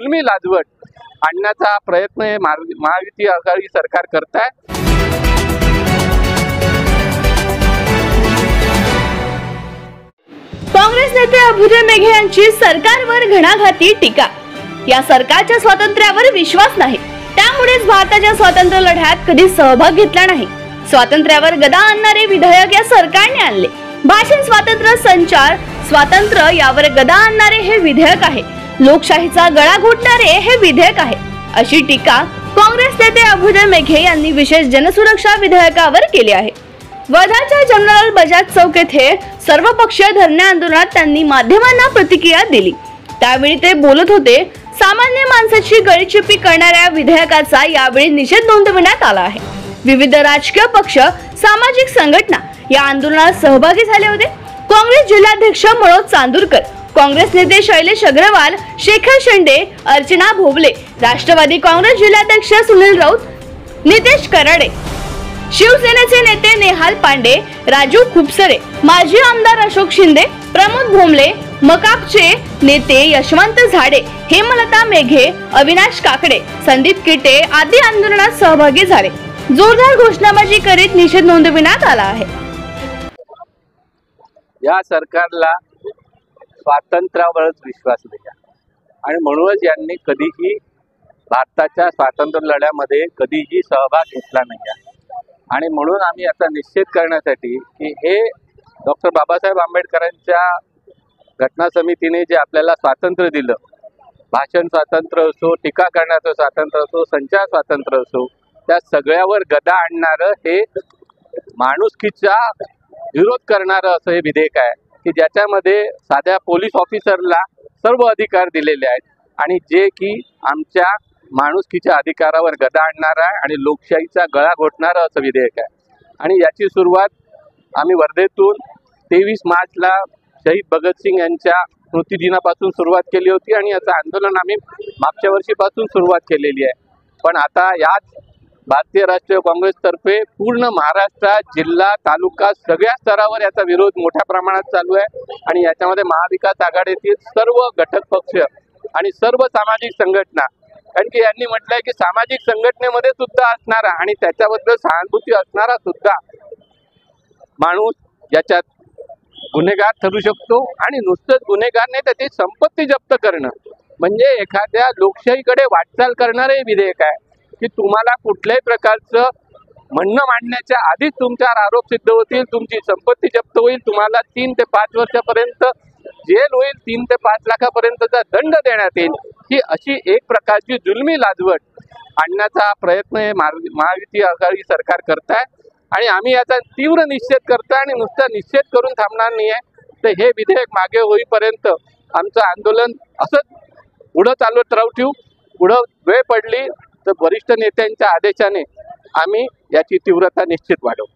जुलमी लाजवत आणण्याचा प्रयत्न हे महायुती आघाडी सरकार करत आहे। काँग्रेस नेते अभ्युदय मेघे यांची सरकारवर घणाघाती टीका। या सरकारच्या स्वातंत्र्यावर विश्वास नाही, त्यामुळेच भारताच्या स्वातंत्र्य लढ्यात कधी सहभाग घेतला नाही। स्वातंत्र्यावर गदा आणणारे विधेयक या सरकारने आणले। भाषण स्वातंत्र्य, संचार स्वातंत्र्य यावर गदा आणणारे हे विधेयक आहे। लोकशाहीचा गळा घोटणारे हे विधेयक आहे, अशी टीका काँग्रेस नेते अभ्युदय मेघे यांनी विशेष जनसुरक्षा विधेयकावर केली आहे। वर्धाच्या जनरल बजाज चौक येथे सर्वपक्षीय धरणे आंदोलनात त्यांनी माध्यमांना प्रतिक्रिया दिली। त्यावेळी ते बोलत होते। सामान्य माणसाची गळीचिपी करणाऱ्या विधेयकाचा यावेळी निषेध नोंदवण्यात आला आहे। विविध राजकीय पक्ष, सामाजिक संघटना या आंदोलनात सहभागी झाले होते। काँग्रेस जिल्हाध्यक्ष मनोज चांदूरकर, काँग्रेस नेते शैलेश अग्रवाल, शेखर शेंडे, अर्चना भोबले, राष्ट्रवादी काँग्रेस जिल्हाध्यक्ष सुनील राऊत, नितेश कराडे, शिवसेनेचे नेते नेहाल पांडे, राजू खुपसरे, माजी आमदार अशोक शिंदे, प्रमोद भोमले, मकापचे नेते यशवंत झाडे, हेमलता मेघे, अविनाश काकडे, संदीप किटे आदी आंदोलनात सहभागी झाले। जोरदार घोषणाबाजी करीत निषेध नोंदविण्यात आला आहे। या सरकारला स्वातंत्र्यावरच विश्वास नाही आणि म्हणूनच यांनी कधीही भारताच्या स्वातंत्र्य लढ्यामध्ये कधीही सहभाग घेतला नाही आणि म्हणून आम्ही आता निश्चित करण्यासाठी की हे डॉक्टर बाबासाहेब आंबेडकरांच्या घटना समितीने जे आपल्याला स्वातंत्र्य दिलं, भाषण स्वातंत्र्य असो, टीका करण्याचं स्वातंत्र्य असो, संचार स्वातंत्र्य असो, त्या सगळ्यावर गदा आणणारं हे माणुसकीचा विरोध करणारं असं हे विधेयक आहे की ज्याच्यामध्ये साध्या पोलीस ऑफिसरला सर्व अधिकार दिलेले आहेत आणि जे की आमच्या माणुसकीच्या अधिकारावर गदा आणणारा आहे आणि लोकशाहीचा गळा घोटणारं असं विधेयक आहे। आणि याची सुरुवात आम्ही वर्धेतून 23 मार्चला शहीद भगतसिंग यांच्या स्मृतिदिनापासून सुरुवात केली होती आणि याचं आंदोलन आम्ही मागच्या वर्षीपासून सुरुवात केलेली आहे। पण आता याच भारतीय राष्ट्रीय काँग्रेसतर्फे पूर्ण महाराष्ट्रात जिल्हा, तालुका सगळ्या स्तरावर याचा विरोध मोठ्या प्रमाणात चालू आहे आणि याच्यामध्ये महाविकास आघाडीतील सर्व घटक पक्ष आणि सर्व सामाजिक संघटना, कारण की यांनी म्हटलंय की सामाजिक संघटनेमध्ये सुद्धा असणारा आणि त्याच्याबद्दल सहानुभूती असणारा सुद्धा माणूस याच्यात गुन्हेगार ठरू शकतो आणि नुसतंच गुन्हेगार नाही, त्याची संपत्ती जप्त करणं म्हणजे एखाद्या लोकशाहीकडे वाटचाल करणारे विधेयक आहे की तुम्हाला कुठल्याही प्रकारचं म्हणणं मांडण्याच्या आधीच तुमच्यावर आरोप सिद्ध होतील, तुमची संपत्ती जप्त होईल, तुम्हाला 3 ते 5 वर्षापर्यंत जेल होईल, 3 ते 5 लाखापर्यंतचा दंड देण्यात येईल। ही अशी एक प्रकारची जुलमी लाजवत आणण्याचा प्रयत्न हे महायुती आघाडी सरकार करत आहे आणि आम्ही याचा तीव्र निषेध करतो आणि नुसता निषेध करून थांबणार नाही आहे। तर हे विधेयक मागे होईपर्यंत आमचं आंदोलन असंच पुढं चालवत राहू ठेवू। पुढं वेळ पडली तर वरिष्ठ नेत्यांच्या आदेशाने आम्ही याची तीव्रता निश्चित वाढवू।